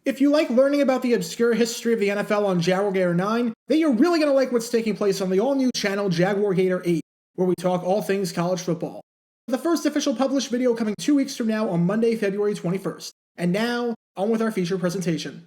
If you like learning about the obscure history of the NFL on Jaguar Gator 9, then you're really going to like what's taking place on the all-new channel Jaguar Gator 8, where we talk all things college football. The first official published video coming 2 weeks from now on Monday, February 21st. And now, on with our feature presentation.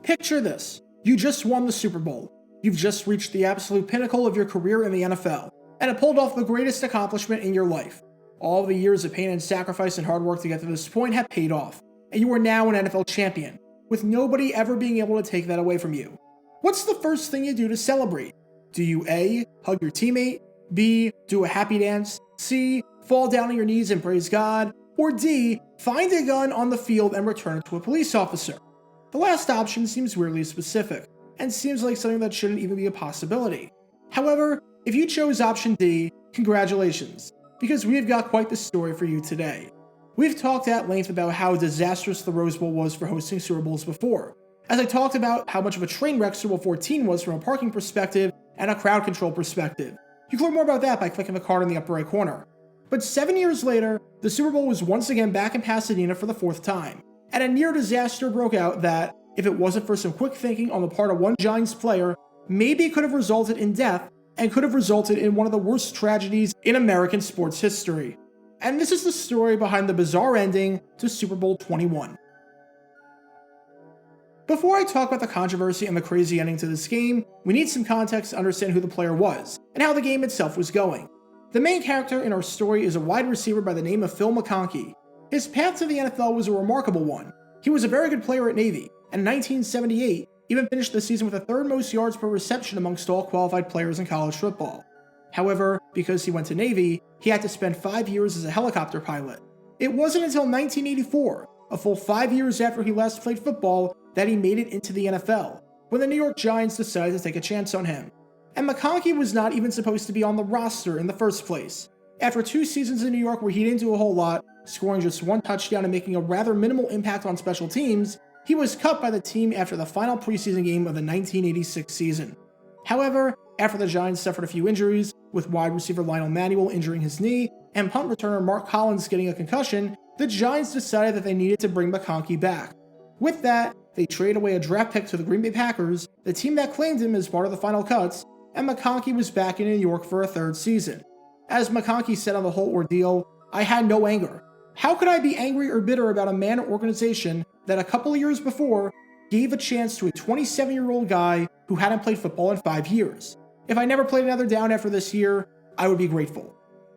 Picture this. You just won the Super Bowl. You've just reached the absolute pinnacle of your career in the NFL, and have pulled off the greatest accomplishment in your life. All the years of pain and sacrifice and hard work to get to this point have paid off, and you are now an NFL champion, with nobody ever being able to take that away from you. What's the first thing you do to celebrate? Do you A, hug your teammate, B, do a happy dance, C, fall down on your knees and praise God, or D, find a gun on the field and return it to a police officer? The last option seems weirdly specific, and seems like something that shouldn't even be a possibility. However, if you chose option D, congratulations, because we've got quite the story for you today. We've talked at length about how disastrous the Rose Bowl was for hosting Super Bowls before, as I talked about how much of a train wreck Super Bowl XIV was from a parking perspective and a crowd control perspective. You can learn more about that by clicking the card in the upper right corner. But 7 years later, the Super Bowl was once again back in Pasadena for the 4th time, and a near disaster broke out that, if it wasn't for some quick thinking on the part of one Giants player, maybe could have resulted in death and could have resulted in one of the worst tragedies in American sports history. And this is the story behind the bizarre ending to Super Bowl XXI. Before I talk about the controversy and the crazy ending to this game, we need some context to understand who the player was, and how the game itself was going. The main character in our story is a wide receiver by the name of Phil McConkey. His path to the NFL was a remarkable one. He was a very good player at Navy, and in 1978, even finished the season with the 3rd most yards per reception amongst all qualified players in college football. However, because he went to Navy, he had to spend 5 years as a helicopter pilot. It wasn't until 1984, a full 5 years after he last played football, that he made it into the NFL, when the New York Giants decided to take a chance on him. And McConkey was not even supposed to be on the roster in the first place. After 2 seasons in New York where he didn't do a whole lot, scoring just 1 touchdown and making a rather minimal impact on special teams, he was cut by the team after the final preseason game of the 1986 season. However, after the Giants suffered a few injuries, with wide receiver Lionel Manuel injuring his knee and punt returner Mark Collins getting a concussion, the Giants decided that they needed to bring McConkey back. With that, they traded away a draft pick to the Green Bay Packers, the team that claimed him as part of the final cuts, and McConkey was back in New York for a 3rd season. As McConkey said on the whole ordeal, "I had no anger. How could I be angry or bitter about a man or organization that a couple of years before gave a chance to a 27-year-old guy who hadn't played football in 5 years? If I never played another down after this year, I would be grateful."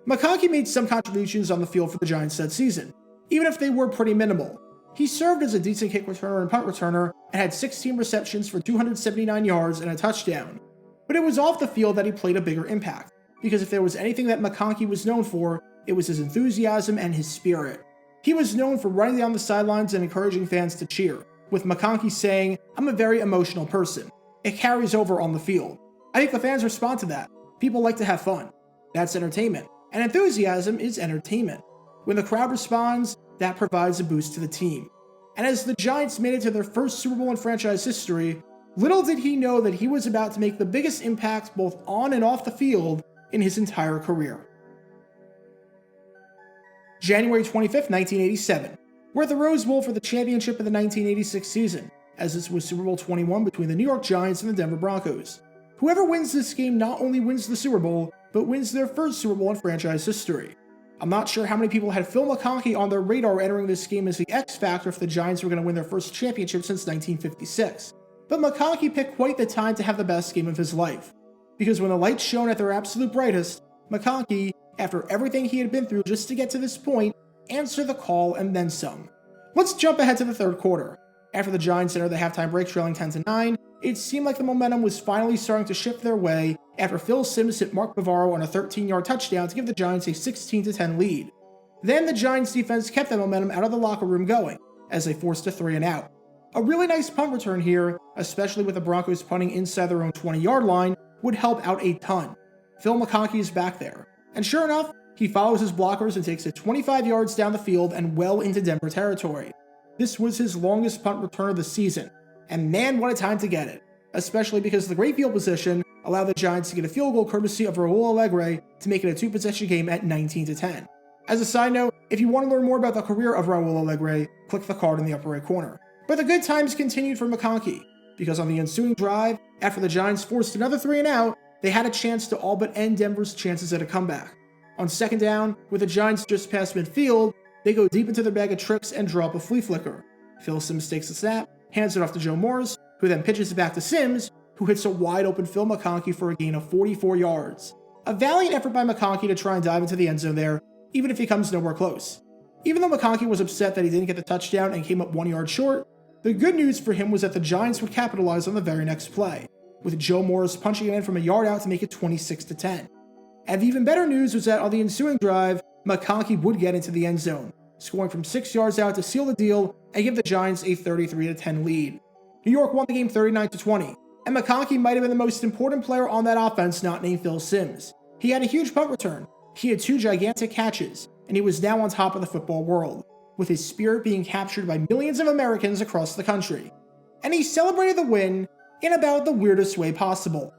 McConkey made some contributions on the field for the Giants that season, even if they were pretty minimal. He served as a decent kick returner and punt returner and had 16 receptions for 279 yards and a touchdown. But it was off the field that he played a bigger impact, because if there was anything that McConkey was known for, it was his enthusiasm and his spirit. He was known for running down the sidelines and encouraging fans to cheer, with McConkey saying, "I'm a very emotional person." It carries over on the field. I think the fans respond to that. People like to have fun. That's entertainment. And enthusiasm is entertainment. When the crowd responds, that provides a boost to the team. And as the Giants made it to their first Super Bowl in franchise history, little did he know that he was about to make the biggest impact both on and off the field in his entire career. January 25th, 1987. We're at the Rose Bowl for the championship of the 1986 season, as this was Super Bowl XXI between the New York Giants and the Denver Broncos. Whoever wins this game not only wins the Super Bowl, but wins their first Super Bowl in franchise history. I'm not sure how many people had Phil McConkey on their radar entering this game as the X factor if the Giants were going to win their first championship since 1956. But McConkey picked quite the time to have the best game of his life. Because when the lights shone at their absolute brightest, McConkey, after everything he had been through just to get to this point, answered the call and then some. Let's jump ahead to the 3rd quarter. After the Giants entered the halftime break trailing 10-9, it seemed like the momentum was finally starting to shift their way after Phil Simms hit Mark Bavaro on a 13-yard touchdown to give the Giants a 16-10 lead. Then the Giants defense kept that momentum out of the locker room going, as they forced a 3-and-out. A really nice punt return here, especially with the Broncos punting inside their own 20-yard line, would help out a ton. Phil McConkey is back there, and sure enough, he follows his blockers and takes it 25 yards down the field and well into Denver territory. This was his longest punt return of the season, and man, what a time to get it, especially because the great field position allowed the Giants to get a field goal courtesy of Raul Allegre to make it a 2-possession game at 19-10. As a side note, if you want to learn more about the career of Raul Allegre, click the card in the upper right corner. But the good times continued for McConkey, because on the ensuing drive, after the Giants forced another 3 and out, they had a chance to all but end Denver's chances at a comeback. On second down, with the Giants just past midfield, they go deep into their bag of tricks and draw up a flea flicker. Phil Simms takes the snap, hands it off to Joe Morris, who then pitches it back to Simms, who hits a wide open Phil McConkey for a gain of 44 yards. A valiant effort by McConkey to try and dive into the end zone there, even if he comes nowhere close. Even though McConkey was upset that he didn't get the touchdown and came up 1 yard short, the good news for him was that the Giants would capitalize on the very next play, with Joe Morris punching it in from a yard out to make it 26-10. And the even better news was that on the ensuing drive, McConkey would get into the end zone, scoring from 6 yards out to seal the deal and give the Giants a 33-10 lead. New York won the game 39-20, and McConkey might have been the most important player on that offense not named Phil Simms. He had a huge punt return, he had 2 gigantic catches, and he was now on top of the football world, with his spirit being captured by millions of Americans across the country. And he celebrated the win in about the weirdest way possible.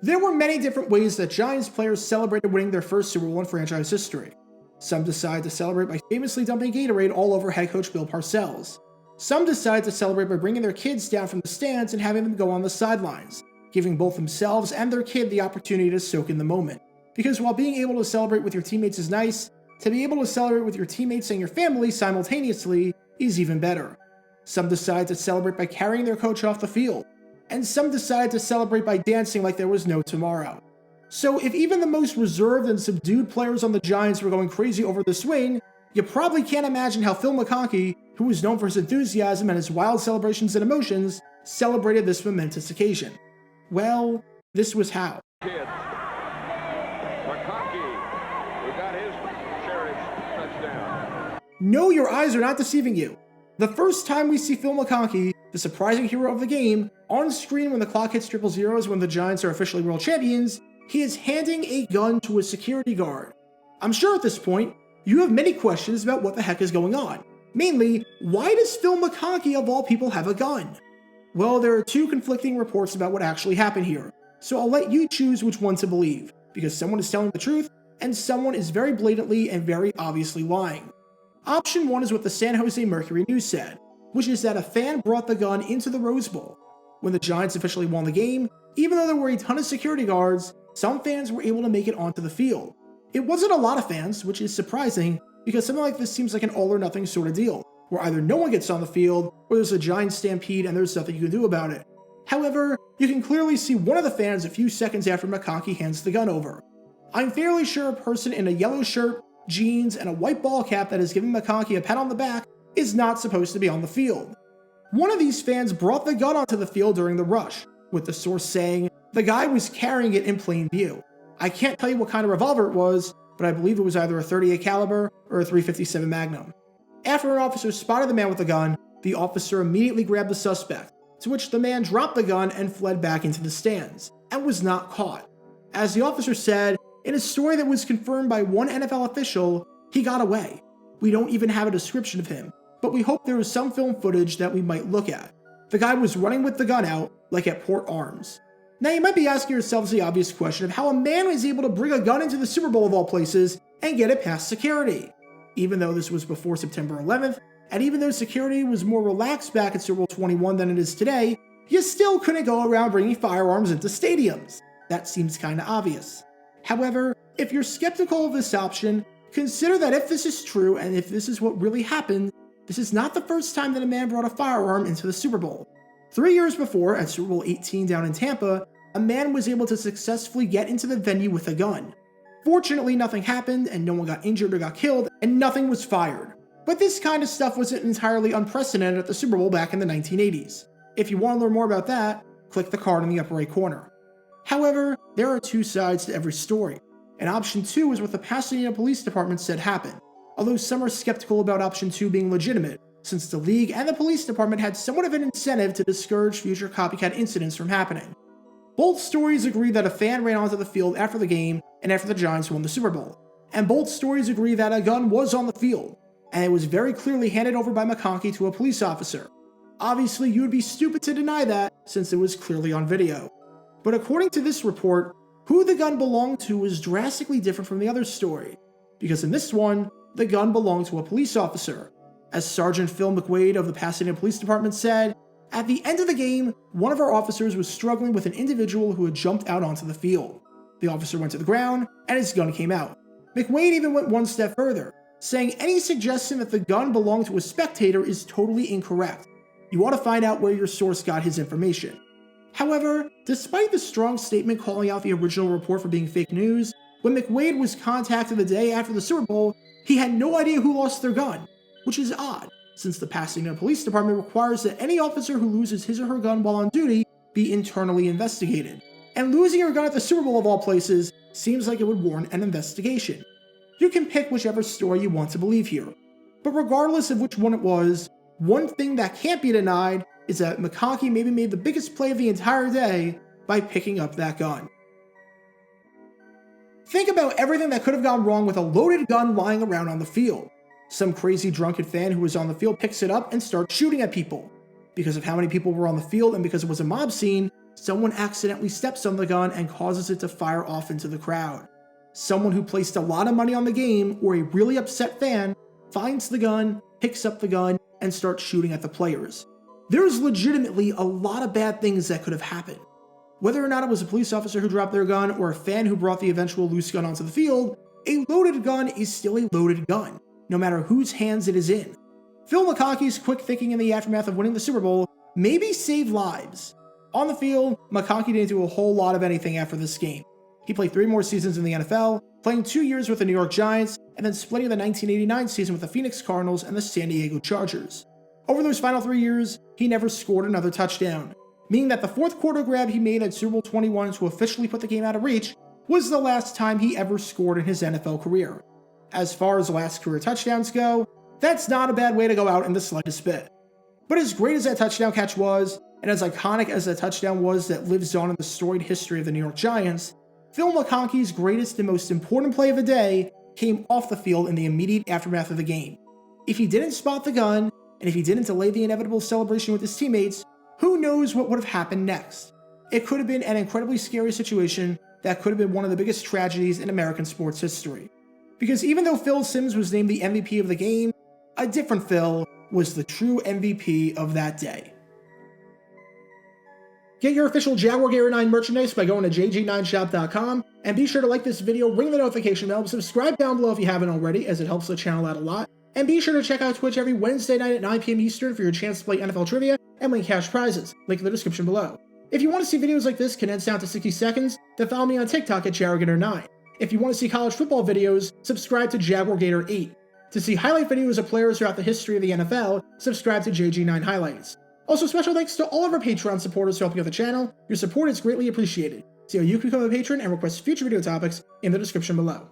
There were many different ways that Giants players celebrated winning their first Super Bowl in franchise history. Some decided to celebrate by famously dumping Gatorade all over head coach Bill Parcells. Some decided to celebrate by bringing their kids down from the stands and having them go on the sidelines, giving both themselves and their kid the opportunity to soak in the moment. Because while being able to celebrate with your teammates is nice, to be able to celebrate with your teammates and your family simultaneously is even better. Some decided to celebrate by carrying their coach off the field, and some decided to celebrate by dancing like there was no tomorrow. So if even the most reserved and subdued players on the Giants were going crazy over this win, you probably can't imagine how Phil McConkey, who was known for his enthusiasm and his wild celebrations and emotions, celebrated this momentous occasion. Well, this was how. Kids. McConkey, who got his Sheriff's touchdown. No, your eyes are not deceiving you. The first time we see Phil McConkey, the surprising hero of the game, on screen when the clock hits 000 when the Giants are officially world champions, he is handing a gun to a security guard. I'm sure at this point, you have many questions about what the heck is going on. Mainly, why does Phil McConkey of all people have a gun? Well, there are 2 conflicting reports about what actually happened here, so I'll let you choose which one to believe, because someone is telling the truth, and someone is very blatantly and very obviously lying. Option 1 is what the San Jose Mercury News said, which is that a fan brought the gun into the Rose Bowl. When the Giants officially won the game, even though there were a ton of security guards, some fans were able to make it onto the field. It wasn't a lot of fans, which is surprising, because something like this seems like an all or nothing sort of deal, where either no one gets on the field, or there's a giant stampede and there's nothing you can do about it. However, you can clearly see one of the fans a few seconds after McConkey hands the gun over. I'm fairly sure a person in a yellow shirt, jeans, and a white ball cap that is giving McConkey a pat on the back is not supposed to be on the field. One of these fans brought the gun onto the field during the rush, with the source saying the guy was carrying it in plain view. I can't tell you what kind of revolver it was, but I believe it was either a .38 caliber or a .357 Magnum. After an officer spotted the man with the gun, the officer immediately grabbed the suspect, to which the man dropped the gun and fled back into the stands, and was not caught. As the officer said, in a story that was confirmed by one NFL official, he got away. We don't even have a description of him, but we hope there is some film footage that we might look at. The guy was running with the gun out, like at Port Arms. Now you might be asking yourselves the obvious question of how a man was able to bring a gun into the Super Bowl of all places and get it past security. Even though this was before September 11th, and even though security was more relaxed back at Super Bowl 21 than it is today, you still couldn't go around bringing firearms into stadiums. That seems kinda obvious. However, if you're skeptical of this option, consider that if this is true and if this is what really happened, this is not the first time that a man brought a firearm into the Super Bowl. 3 years before, at Super Bowl XVIII down in Tampa, a man was able to successfully get into the venue with a gun. Fortunately, nothing happened, and no one got injured or got killed, and nothing was fired. But this kind of stuff wasn't entirely unprecedented at the Super Bowl back in the 1980s. If you want to learn more about that, click the card in the upper right corner. However, there are 2 sides to every story, and option 2 is what the Pasadena Police Department said happened, although some are skeptical about option 2 being legitimate, since the league and the police department had somewhat of an incentive to discourage future copycat incidents from happening. Both stories agree that a fan ran onto the field after the game and after the Giants won the Super Bowl, and both stories agree that a gun was on the field, and it was very clearly handed over by McConkey to a police officer. Obviously, you would be stupid to deny that, since it was clearly on video. But according to this report, who the gun belonged to was drastically different from the other story, because in this one, the gun belonged to a police officer, As Sergeant Phil McConkey of the Pasadena Police Department said, "At the end of the game, one of our officers was struggling with an individual who had jumped out onto the field. The officer went to the ground, and his gun came out." McConkey even went one step further, saying any suggestion that the gun belonged to a spectator is totally incorrect. You ought to find out where your source got his information. However, despite the strong statement calling out the original report for being fake news, when McConkey was contacted the day after the Super Bowl, he had no idea who lost their gun, which is odd, since the Pasadena Police Department requires that any officer who loses his or her gun while on duty be internally investigated. And losing your gun at the Super Bowl of all places seems like it would warrant an investigation. You can pick whichever story you want to believe here. But regardless of which one it was, one thing that can't be denied is that McConkey maybe made the biggest play of the entire day by picking up that gun. Think about everything that could have gone wrong with a loaded gun lying around on the field. Some crazy drunken fan who was on the field picks it up and starts shooting at people. Because of how many people were on the field and because it was a mob scene, someone accidentally steps on the gun and causes it to fire off into the crowd. Someone who placed a lot of money on the game, or a really upset fan, finds the gun, picks up the gun, and starts shooting at the players. There's legitimately a lot of bad things that could have happened. Whether or not it was a police officer who dropped their gun or a fan who brought the eventual loose gun onto the field, a loaded gun is still a loaded gun, no matter whose hands it is in. Phil McConkey's quick thinking in the aftermath of winning the Super Bowl maybe saved lives. On the field, McConkey didn't do a whole lot of anything after this game. He played 3 more seasons in the NFL, playing 2 years with the New York Giants, and then splitting the 1989 season with the Phoenix Cardinals and the San Diego Chargers. Over those final 3 years, he never scored another touchdown, meaning that the fourth quarter grab he made at Super Bowl XXI to officially put the game out of reach was the last time he ever scored in his NFL career. As far as last career touchdowns go, that's not a bad way to go out in the slightest bit. But as great as that touchdown catch was, and as iconic as the touchdown was that lives on in the storied history of the New York Giants, Phil McConkey's greatest and most important play of the day came off the field in the immediate aftermath of the game. If he didn't spot the gun, and if he didn't delay the inevitable celebration with his teammates, who knows what would have happened next? It could have been an incredibly scary situation that could have been one of the biggest tragedies in American sports history. Because even though Phil Simms was named the MVP of the game, a different Phil was the true MVP of that day. Get your official Jaguar Gator 9 merchandise by going to jg9shop.com, and be sure to like this video, ring the notification bell, subscribe down below if you haven't already, as it helps the channel out a lot, and be sure to check out Twitch every Wednesday night at 9 p.m. Eastern for your chance to play NFL trivia and win cash prizes, link in the description below. If you want to see videos like this condensed down to 60 seconds, then follow me on TikTok at JaguarGator9. If you want to see college football videos, subscribe to Jaguar Gator 8. To see highlight videos of players throughout the history of the NFL, subscribe to JG9 Highlights. Also, special thanks to all of our Patreon supporters for helping out the channel. Your support is greatly appreciated. See how you can become a patron and request future video topics in the description below.